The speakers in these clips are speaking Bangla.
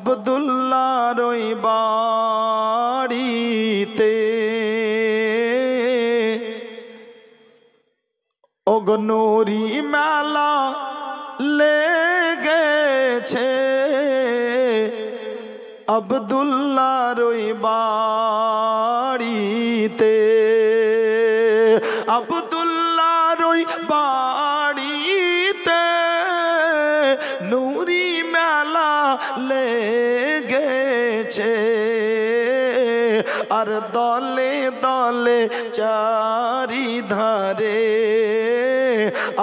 আব্দুল্লাহর ওই বাড়িতে ওগনুরি মেলা লেগেছে আব্দুল্লাহর ওই বাড়িতে আব্দুল্লাহর ওই বাড়িতে নুরি মেলা লেগেছে আর দলে দলে চারিধারে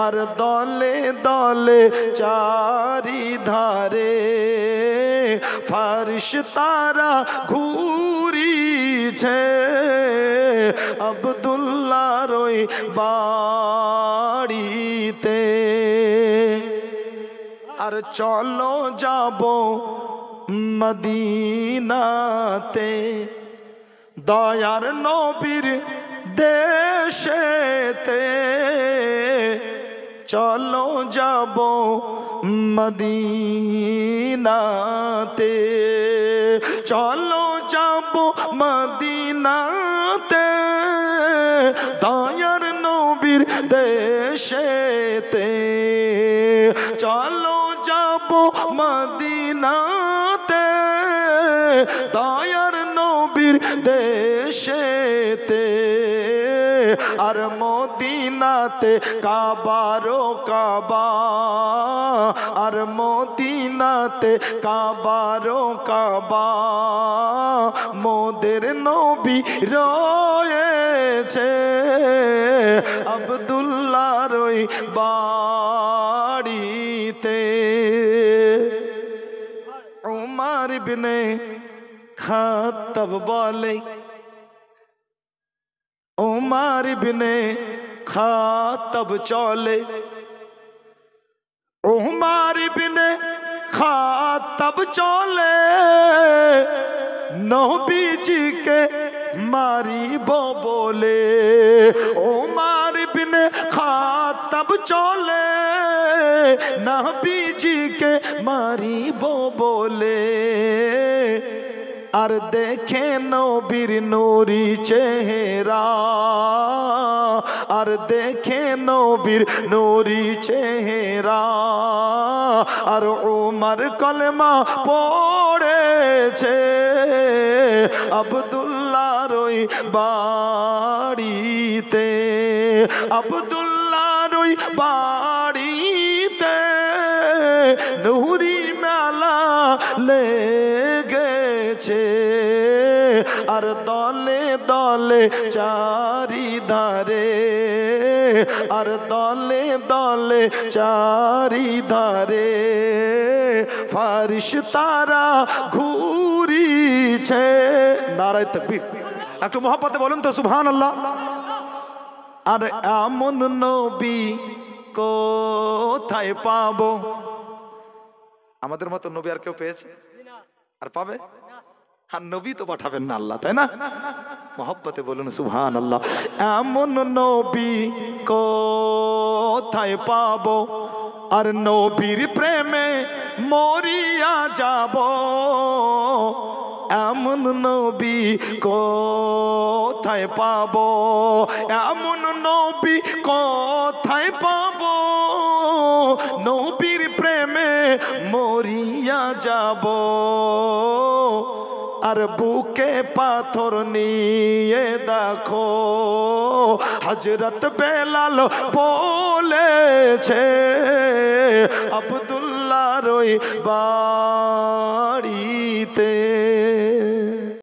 আর দলে দলে চারিধারে ফারিশতারা ঘুরিছে আব্দুল্লাহর ওই বাড়িতে আর চলো যাব মদিনাতে দয়ার নবীর দেশেতে চলো যাব মদিনাতে চলো যাব মদিনাতে দয়ার নবীর দেশেতে চলো যাব মদিনাতে দয়ার নবীর দেশেতে আর মদিনাতে কাবারো কাবা আর মদিনাতে কাবারো কাবা মোদের নবী রয়েছে আব্দুল্লাহর ওই বাড়িতে উমর ইবনে খাত্তাব বলে উমর ইবনে খাত্তাব চলে উমর ইবনে খাত্তাব চলে নবীজিকে মারিব বলে উমর ইবনে খাত্তাব চলে নবীজিকে মারিব বলে আর দেখে নবীর নূরি চেহারা আর দেখে নবীর নূরি চেহারা আর উমর কলমা পড়েছে আব্দুল্লাহর ওই বাড়িতে আব্দুল্লাহর ওই বাড়িতে নূরি মেলা লেগেছে আর দলে দলে চারিধারে আর দলে দলে চারিধারে ফারিশতারা ঘুরিছে নারায়ে তাকবীর একটু মহব্বতে বলুন তো সুবহানাল্লাহ আর এমন নবী কোথায় পাবো আমাদের মতো নবী আর কেউ পেয়েছে আর পাবে আর নবী তো পাঠাবেন না আল্লাহ তাই না মহব্বতে বলুন সুবহানাল্লাহ এমন নবী কোথায় পাবো আর নবীর প্রেমে মরিয়া যাব এমন নবী কোথায় পাবো এমন নবী কোথায় পাবো নবীর প্রেমে মরিয়া যাব আর বুকে পাথর নিয়ে দেখো হযরত বেলাল বলেছে আব্দুল্লাহর ওই বাড়িতে